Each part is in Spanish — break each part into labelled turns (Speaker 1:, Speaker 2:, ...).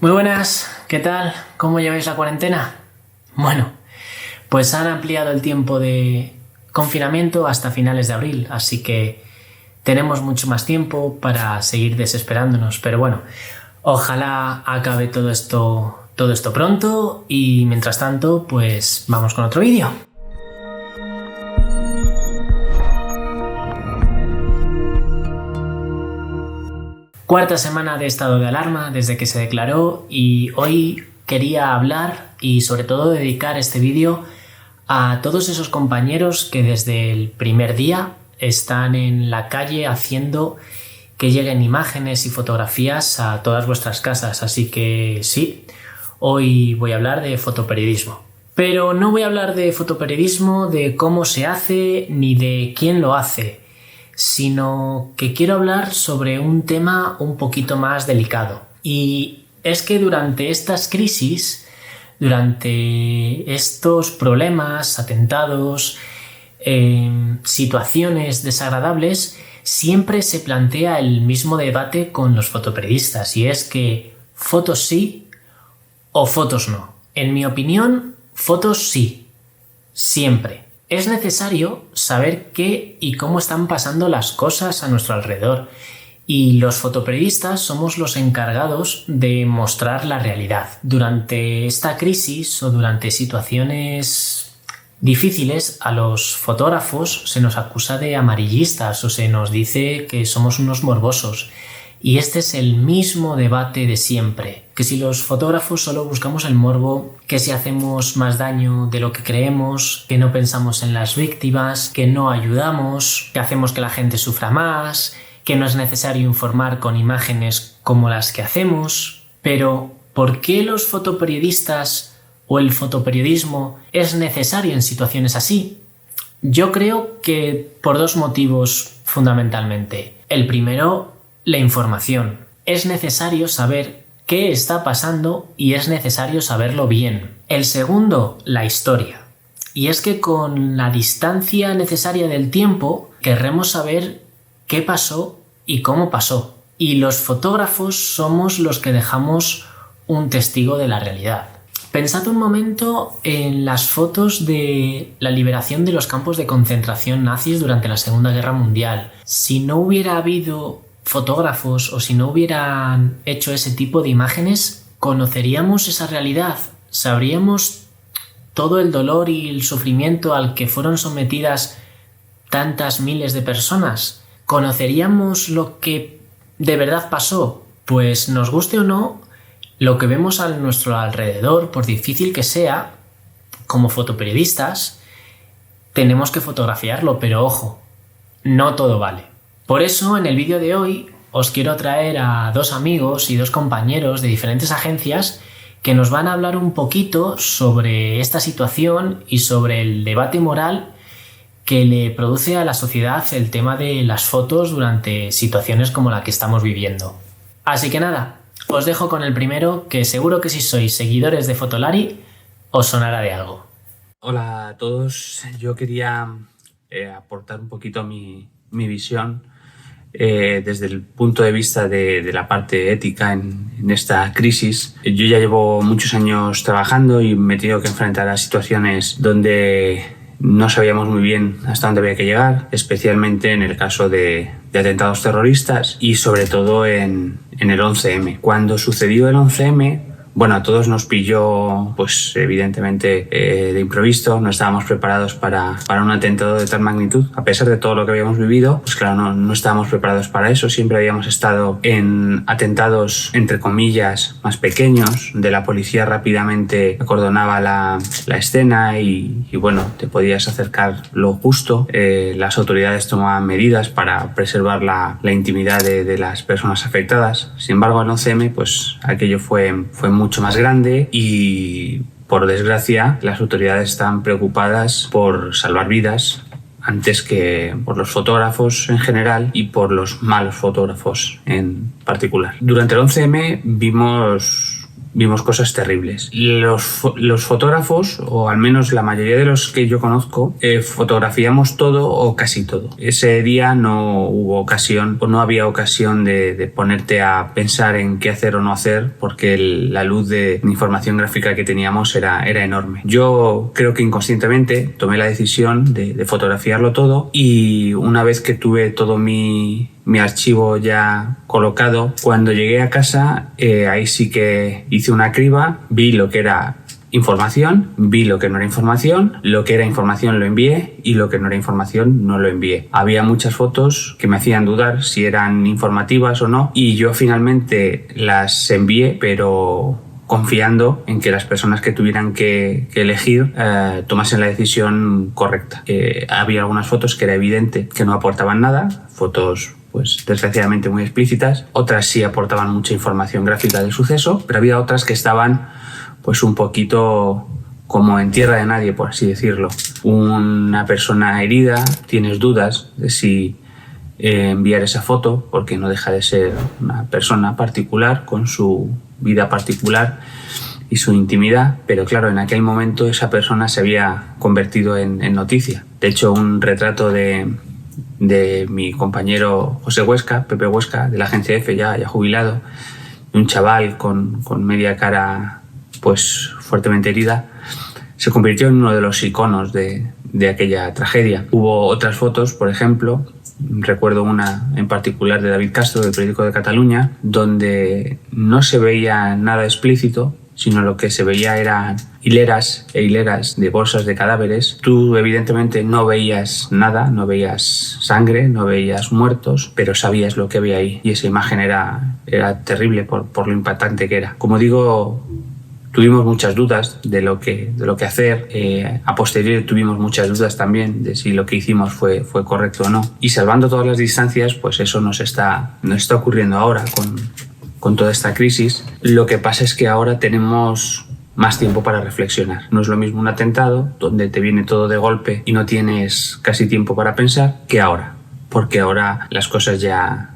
Speaker 1: Muy buenas, ¿qué tal? ¿Cómo lleváis la cuarentena? Bueno, pues han ampliado el tiempo de confinamiento hasta finales de abril, así que tenemos mucho más tiempo para seguir desesperándonos, pero bueno, ojalá acabe todo esto pronto y mientras tanto, pues vamos con otro vídeo. Cuarta semana de estado de alarma desde que se declaró y hoy quería hablar y sobre todo dedicar este vídeo a todos esos compañeros que desde el primer día están en la calle haciendo que lleguen imágenes y fotografías a todas vuestras casas. Así que sí, hoy voy a hablar de fotoperiodismo. Pero no voy a hablar de fotoperiodismo, de cómo se hace ni de quién lo hace, sino que quiero hablar sobre un tema un poquito más delicado. Y es que durante estas crisis, durante estos problemas, atentados, situaciones desagradables, siempre se plantea el mismo debate con los fotoperiodistas, y es que fotos sí o fotos no. En mi opinión, fotos sí, siempre. Es necesario saber qué y cómo están pasando las cosas a nuestro alrededor, y los fotoperiodistas somos los encargados de mostrar la realidad. Durante esta crisis o durante situaciones difíciles, a los fotógrafos se nos acusa de amarillistas o se nos dice que somos unos morbosos. Y este es el mismo debate de siempre, que si los fotógrafos solo buscamos el morbo, que si hacemos más daño de lo que creemos, que no pensamos en las víctimas, que no ayudamos, que hacemos que la gente sufra más, que no es necesario informar con imágenes como las que hacemos. Pero, ¿por qué los fotoperiodistas o el fotoperiodismo es necesario en situaciones así? Yo creo que por dos motivos fundamentalmente. El primero, la información. Es necesario saber qué está pasando y es necesario saberlo bien. El segundo, la historia. Y es que con la distancia necesaria del tiempo querremos saber qué pasó y cómo pasó. Y los fotógrafos somos los que dejamos un testigo de la realidad. Pensad un momento en las fotos de la liberación de los campos de concentración nazis durante la Segunda Guerra Mundial. Si no hubiera habido fotógrafos o si no hubieran hecho ese tipo de imágenes, conoceríamos esa realidad, sabríamos todo el dolor y el sufrimiento al que fueron sometidas tantas miles de personas, conoceríamos lo que de verdad pasó. Pues nos guste o no, lo que vemos a nuestro alrededor, por difícil que sea, como fotoperiodistas, tenemos que fotografiarlo, pero ojo, no todo vale. Por eso, en el vídeo de hoy, os quiero traer a dos amigos y dos compañeros de diferentes agencias que nos van a hablar un poquito sobre esta situación y sobre el debate moral que le produce a la sociedad el tema de las fotos durante situaciones como la que estamos viviendo. Así que nada, os dejo con el primero, que seguro que si sois seguidores de Fotolari os sonará de algo.
Speaker 2: Hola a todos, yo quería aportar un poquito mi visión desde el punto de vista de la parte ética en esta crisis. Yo ya llevo muchos años trabajando y me he tenido que enfrentar a situaciones donde no sabíamos muy bien hasta dónde había que llegar, especialmente en el caso de atentados terroristas y sobre todo en el 11M. Cuando sucedió el 11M, bueno, a todos nos pilló, pues evidentemente de improviso, no estábamos preparados para un atentado de tal magnitud. A pesar de todo lo que habíamos vivido, pues claro, no estábamos preparados para eso. Siempre habíamos estado en atentados, entre comillas, más pequeños, de la policía rápidamente acordonaba la escena y bueno, te podías acercar lo justo. Las autoridades tomaban medidas para preservar la intimidad de las personas afectadas. Sin embargo, el 11M, pues aquello fue mucho más grande y, por desgracia, las autoridades están preocupadas por salvar vidas antes que por los fotógrafos en general y por los malos fotógrafos en particular. Durante el 11M vimos vimos cosas terribles. Los fotógrafos, o al menos la mayoría de los que yo conozco, fotografiamos todo o casi todo. Ese día no hubo ocasión o no había ocasión de ponerte a pensar en qué hacer o no hacer, porque la luz de información gráfica que teníamos era enorme. Yo creo que inconscientemente tomé la decisión de fotografiarlo todo, y una vez que tuve todo mi archivo ya colocado, cuando llegué a casa, ahí sí que hice una criba, vi lo que era información, vi lo que no era información, lo que era información lo envié y lo que no era información no lo envié. Había muchas fotos que me hacían dudar si eran informativas o no, y yo finalmente las envié, pero confiando en que las personas que tuvieran que elegir tomasen la decisión correcta. Había algunas fotos que era evidente que no aportaban nada, fotos pues desgraciadamente muy explícitas, otras sí aportaban mucha información gráfica del suceso, pero había otras que estaban pues un poquito como en tierra de nadie, por así decirlo. Una persona herida, tienes dudas de si enviar esa foto, porque no deja de ser una persona particular con su vida particular y su intimidad, pero claro, en aquel momento esa persona se había convertido en noticia. De hecho, un retrato de mi compañero José Huesca, Pepe Huesca, de la agencia F, ya jubilado, un chaval con media cara pues fuertemente herida, se convirtió en uno de los iconos de aquella tragedia. Hubo otras fotos, por ejemplo, recuerdo una en particular de David Castro, del Periódico de Cataluña, donde no se veía nada explícito, sino lo que se veía eran hileras e hileras de bolsas de cadáveres. Tú evidentemente no veías nada, no veías sangre, no veías muertos, pero sabías lo que había ahí, y esa imagen era terrible por lo impactante que era. Como digo, tuvimos muchas dudas de lo que hacer. A posteriori tuvimos muchas dudas también de si lo que hicimos fue correcto o no. Y salvando todas las distancias, pues eso nos está ocurriendo ahora con toda esta crisis. Lo que pasa es que ahora tenemos más tiempo para reflexionar. No es lo mismo un atentado, donde te viene todo de golpe y no tienes casi tiempo para pensar, que ahora. Porque ahora las cosas ya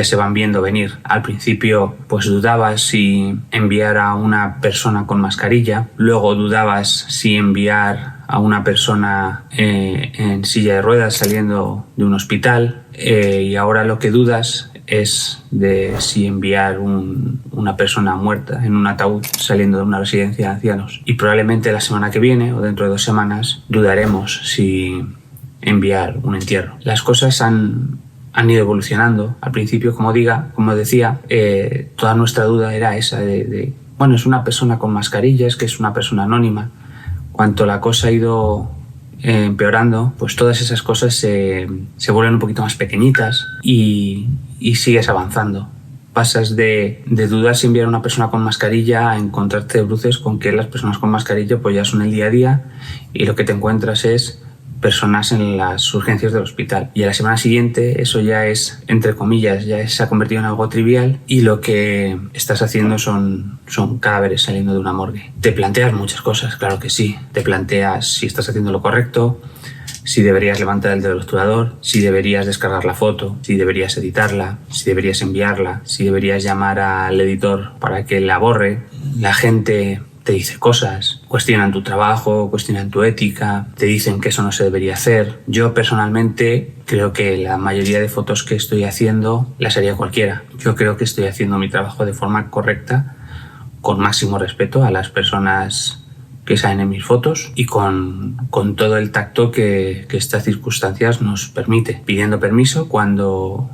Speaker 2: se van viendo venir. Al principio pues dudabas si enviar a una persona con mascarilla, luego dudabas si enviar a una persona en silla de ruedas saliendo de un hospital, y ahora lo que dudas es de si enviar una persona muerta en un ataúd saliendo de una residencia de ancianos. Y probablemente la semana que viene o dentro de 2 semanas dudaremos si enviar un entierro. Las cosas han ido evolucionando. Al principio, como decía, toda nuestra duda era esa bueno, es una persona con mascarilla, es que es una persona anónima. Cuanto la cosa ha ido empeorando, pues todas esas cosas se vuelven un poquito más pequeñitas y sigues avanzando. Pasas de dudar si enviar a una persona con mascarilla a encontrarte de bruces con que las personas con mascarilla pues ya son el día a día, y lo que te encuentras es personas en las urgencias del hospital. Y a la semana siguiente eso ya es, entre comillas, se ha convertido en algo trivial, y lo que estás haciendo son cadáveres saliendo de una morgue. Te planteas muchas cosas, claro que sí. Te planteas si estás haciendo lo correcto, si deberías levantar el dedo del obturador, si deberías descargar la foto, si deberías editarla, si deberías enviarla, si deberías llamar al editor para que la borre. La gente te dice cosas, cuestionan tu trabajo, cuestionan tu ética, te dicen que eso no se debería hacer. Yo personalmente creo que la mayoría de fotos que estoy haciendo las haría cualquiera. Yo creo que estoy haciendo mi trabajo de forma correcta, con máximo respeto a las personas que salen en mis fotos y con todo el tacto que estas circunstancias nos permite, pidiendo permiso cuando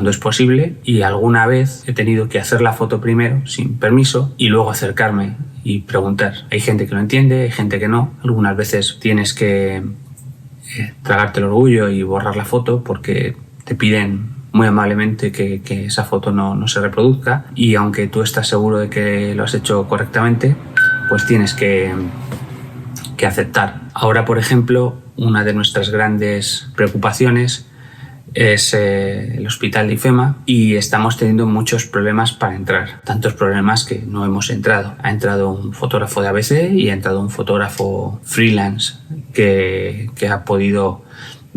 Speaker 2: es posible, y alguna vez he tenido que hacer la foto primero sin permiso y luego acercarme y preguntar. Hay gente que lo entiende, hay gente que no. Algunas veces tienes que tragarte el orgullo y borrar la foto porque te piden muy amablemente que esa foto no se reproduzca, y aunque tú estás seguro de que lo has hecho correctamente, pues tienes que aceptar. Ahora, por ejemplo, una de nuestras grandes preocupaciones es el hospital de IFEMA, y estamos teniendo muchos problemas para entrar. Tantos problemas que no hemos entrado. Ha entrado un fotógrafo de ABC y ha entrado un fotógrafo freelance que ha podido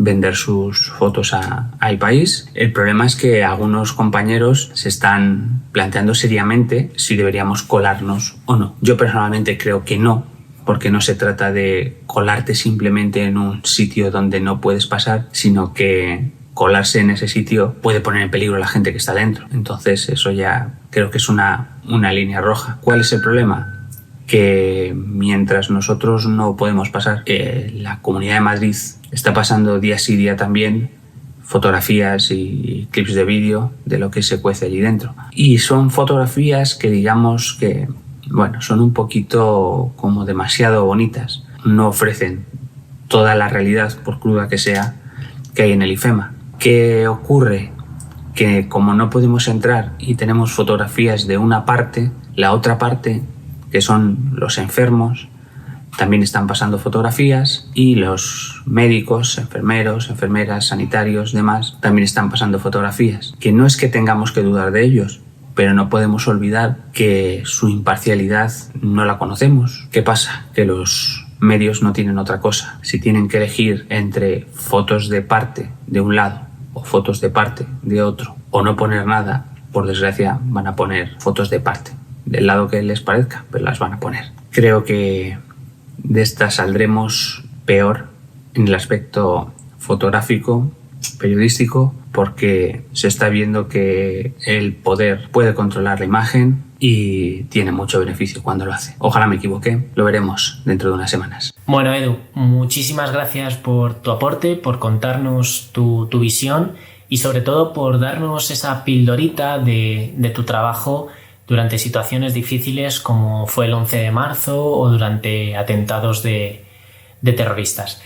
Speaker 2: vender sus fotos al país. El problema es que algunos compañeros se están planteando seriamente si deberíamos colarnos o no. Yo personalmente creo que no, porque no se trata de colarte simplemente en un sitio donde no puedes pasar, sino que colarse en ese sitio puede poner en peligro a la gente que está dentro. Entonces eso ya creo que es una línea roja. ¿Cuál es el problema? Que mientras nosotros no podemos pasar, la Comunidad de Madrid está pasando día sí día también fotografías y clips de vídeo de lo que se cuece allí dentro. Y son fotografías que digamos que, bueno, son un poquito como demasiado bonitas. No ofrecen toda la realidad, por cruda que sea, que hay en el IFEMA. ¿Qué ocurre? Que como no podemos entrar y tenemos fotografías de una parte, la otra parte, que son los enfermos, también están pasando fotografías, y los médicos, enfermeros, enfermeras, sanitarios, demás, también están pasando fotografías. Que no es que tengamos que dudar de ellos, pero no podemos olvidar que su imparcialidad no la conocemos. ¿Qué pasa? Que los medios no tienen otra cosa. Si tienen que elegir entre fotos de parte de un lado o fotos de parte de otro, o no poner nada, por desgracia van a poner fotos de parte, del lado que les parezca, pero las van a poner. Creo que de esta saldremos peor en el aspecto fotográfico, periodístico, porque se está viendo que el poder puede controlar la imagen y tiene mucho beneficio cuando lo hace. Ojalá me equivoqué, lo veremos dentro de unas semanas.
Speaker 1: Bueno, Edu, muchísimas gracias por tu aporte, por contarnos tu visión y sobre todo por darnos esa pildorita de tu trabajo durante situaciones difíciles como fue el 11 de marzo o durante atentados de terroristas.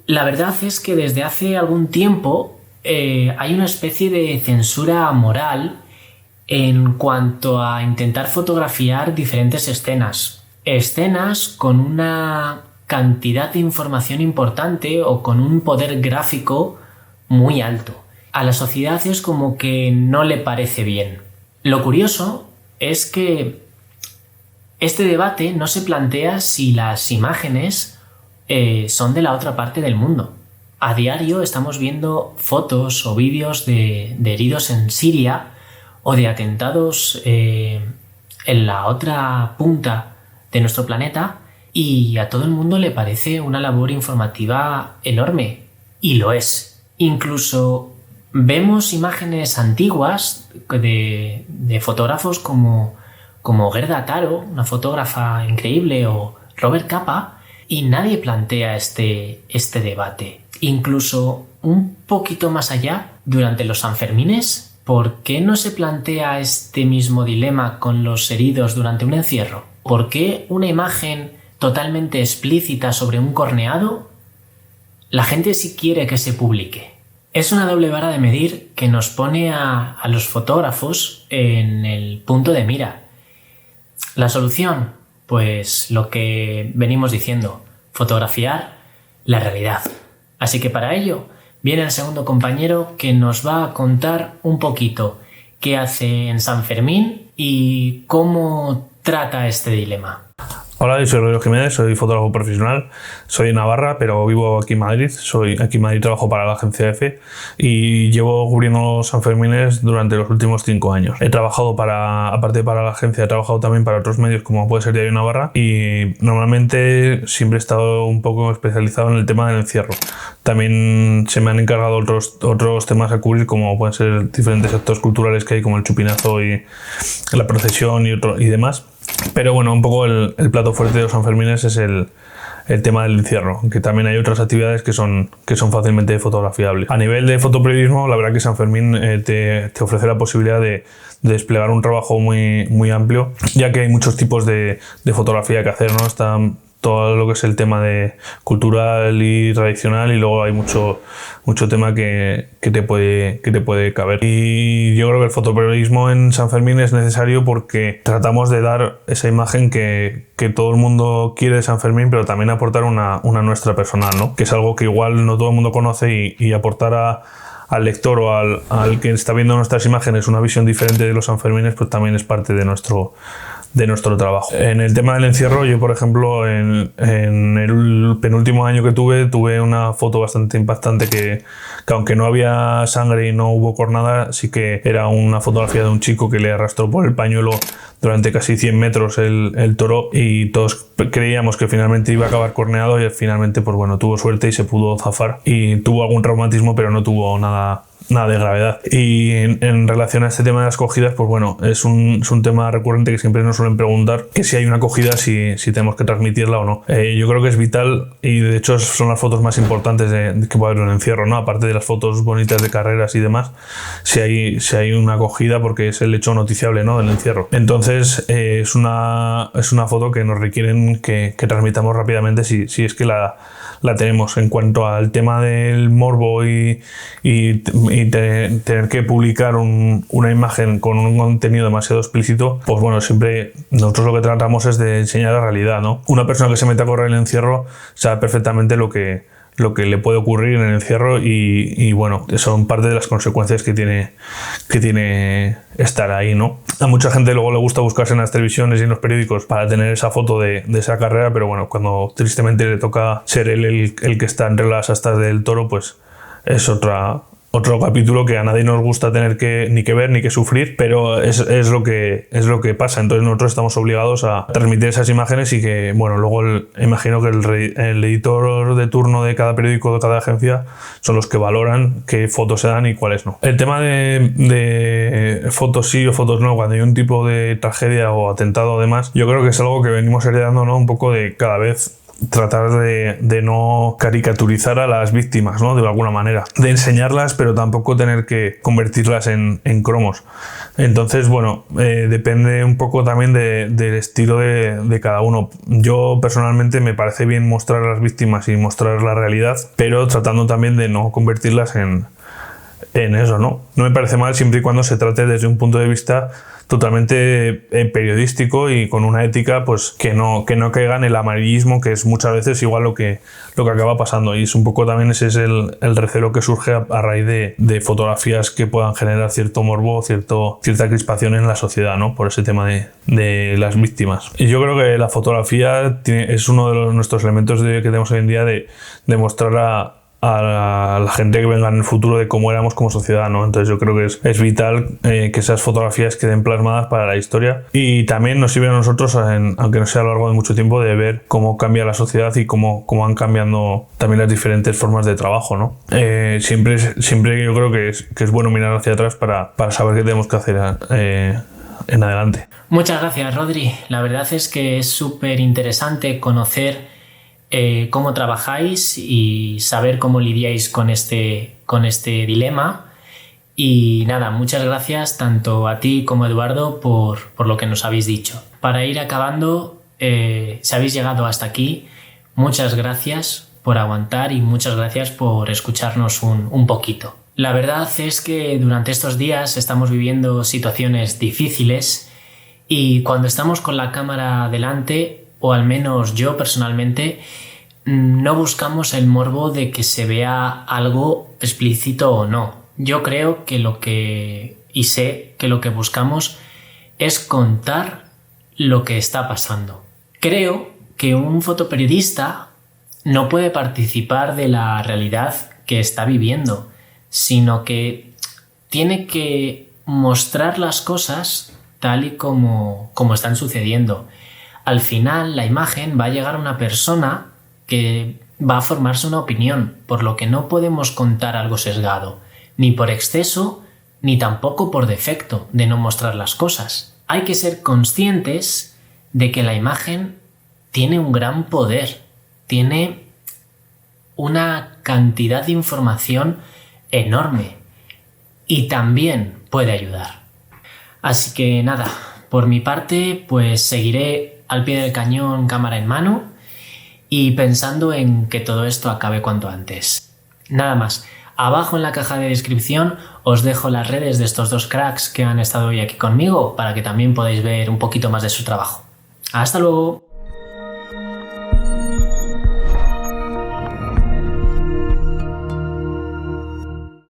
Speaker 1: La verdad es que desde hace algún tiempo hay una especie de censura moral en cuanto a intentar fotografiar diferentes escenas. Escenas con una cantidad de información importante o con un poder gráfico muy alto. A la sociedad es como que no le parece bien. Lo curioso es que este debate no se plantea si las imágenes son de la otra parte del mundo. A diario estamos viendo fotos o vídeos de heridos en Siria o de atentados en la otra punta de nuestro planeta, y a todo el mundo le parece una labor informativa enorme, y lo es. Incluso vemos imágenes antiguas de fotógrafos como Gerda Taro, una fotógrafa increíble, o Robert Capa, y nadie plantea este debate. Incluso un poquito más allá, durante los Sanfermines, ¿por qué no se plantea este mismo dilema con los heridos durante un encierro? ¿Por qué una imagen totalmente explícita sobre un corneado, la gente sí quiere que se publique? Es una doble vara de medir que nos pone a los fotógrafos en el punto de mira. ¿La solución? Pues lo que venimos diciendo, fotografiar la realidad. Así que para ello viene el segundo compañero que nos va a contar un poquito qué hace en San Fermín y cómo trata este dilema.
Speaker 3: Hola, yo soy Rodrigo Jiménez, soy fotógrafo profesional, soy de Navarra, pero vivo aquí en Madrid. Aquí en Madrid trabajo para la agencia EFE y llevo cubriendo los Sanfermines durante los últimos 5 años. He trabajado aparte para la agencia, he trabajado también para otros medios como puede ser Diario Navarra, y normalmente siempre he estado un poco especializado en el tema del encierro. También se me han encargado otros temas a cubrir, como pueden ser diferentes actos culturales que hay, como el chupinazo y la procesión y demás. Pero bueno, un poco el plato fuerte de los Sanfermines es el tema del encierro, que también hay otras actividades que son fácilmente fotografiables. A nivel de fotoperiodismo, la verdad que San Fermín te ofrece la posibilidad de desplegar un trabajo muy, muy amplio, ya que hay muchos tipos de fotografía que hacer, ¿no? Está todo lo que es el tema de cultural y tradicional, y luego hay mucho tema que te puede caber. Y yo creo que el fotoperiodismo en San Fermín es necesario porque tratamos de dar esa imagen que todo el mundo quiere de San Fermín, pero también aportar una nuestra personal, ¿no? Que es algo que igual no todo el mundo conoce, y aportar al lector o al que está viendo nuestras imágenes una visión diferente de los Sanfermines, pues también es parte de nuestro de nuestro trabajo. En el tema del encierro, yo por ejemplo en el penúltimo año que tuve una foto bastante impactante que aunque no había sangre y no hubo cornada, sí que era una fotografía de un chico que le arrastró por el pañuelo durante casi 100 metros el toro, y todos creíamos que finalmente iba a acabar corneado, y finalmente pues bueno, tuvo suerte y se pudo zafar y tuvo algún traumatismo, pero no tuvo nada de gravedad. Y en relación a este tema de las cogidas, pues bueno, es un tema recurrente que siempre nos suelen preguntar que si hay una cogida, si tenemos que transmitirla o no. Yo creo que es vital, y de hecho son las fotos más importantes que puede haber en un encierro, ¿no? Aparte de las fotos bonitas de carreras y demás, si hay una acogida, porque es el hecho noticiable, ¿no?, del encierro. Entonces es una foto que nos requieren que transmitamos rápidamente si es que la tenemos. En cuanto al tema del morbo y tener que publicar una imagen con un contenido demasiado explícito, pues bueno, siempre nosotros lo que tratamos es de enseñar la realidad, ¿no? Una persona que se mete a correr el encierro sabe perfectamente lo que le puede ocurrir en el encierro, y bueno, son parte de las consecuencias que tiene estar ahí, ¿no? A mucha gente luego le gusta buscarse en las televisiones y en los periódicos para tener esa foto de esa carrera, pero bueno, cuando tristemente le toca ser él el que está entre las astas del toro, pues es otro capítulo que a nadie nos gusta tener ni que ver ni que sufrir, pero es lo que pasa. Entonces nosotros estamos obligados a transmitir esas imágenes, y que bueno, luego imagino que el editor de turno de cada periódico, de cada agencia, son los que valoran qué fotos se dan y cuáles no. El tema de fotos sí o fotos no, cuando hay un tipo de tragedia o atentado o demás, yo creo que es algo que venimos heredando, ¿no?, un poco de cada vez tratar de no caricaturizar a las víctimas, ¿no?, de alguna manera, de enseñarlas, pero tampoco tener que convertirlas en cromos. Entonces, bueno, depende un poco también del estilo de cada uno. Yo personalmente me parece bien mostrar a las víctimas y mostrar la realidad, pero tratando también de no convertirlas en eso, ¿no? No me parece mal siempre y cuando se trate desde un punto de vista totalmente periodístico y con una ética, pues que no caiga en el amarillismo, que es muchas veces igual lo que acaba pasando, y es un poco también ese es el recelo que surge a raíz de fotografías que puedan generar cierto morbo, cierta crispación en la sociedad, ¿no?, por ese tema de las víctimas. Y yo creo que la fotografía es uno de nuestros elementos que tenemos hoy en día de mostrar a la gente que venga en el futuro de cómo éramos como sociedad, ¿no? Entonces yo creo que es vital que esas fotografías queden plasmadas para la historia, y también nos sirve a nosotros, aunque no sea a lo largo de mucho tiempo, de ver cómo cambia la sociedad y cómo van cambiando también las diferentes formas de trabajo, ¿no? Siempre yo creo que es bueno mirar hacia atrás para saber qué tenemos que hacer en adelante.
Speaker 1: Muchas gracias, Rodri. La verdad es que es súper interesante conocer cómo trabajáis y saber cómo lidiáis con este dilema. Y nada, muchas gracias tanto a ti como a Eduardo por lo que nos habéis dicho. Para ir acabando, si habéis llegado hasta aquí, muchas gracias por aguantar y muchas gracias por escucharnos un poquito. La verdad es que durante estos días estamos viviendo situaciones difíciles, y cuando estamos con la cámara delante, o al menos yo personalmente, no buscamos el morbo de que se vea algo explícito o no. Yo creo que sé que lo que buscamos es contar lo que está pasando. Creo que un fotoperiodista no puede participar de la realidad que está viviendo, sino que tiene que mostrar las cosas tal y como están sucediendo. Al final, la imagen va a llegar a una persona que va a formarse una opinión, por lo que no podemos contar algo sesgado, ni por exceso, ni tampoco por defecto de no mostrar las cosas. Hay que ser conscientes de que la imagen tiene un gran poder, tiene una cantidad de información enorme y también puede ayudar. Así que nada, por mi parte, pues seguiré al pie del cañón, cámara en mano, y pensando en que todo esto acabe cuanto antes. Nada más. Abajo en la caja de descripción os dejo las redes de estos dos cracks que han estado hoy aquí conmigo para que también podáis ver un poquito más de su trabajo. ¡Hasta luego!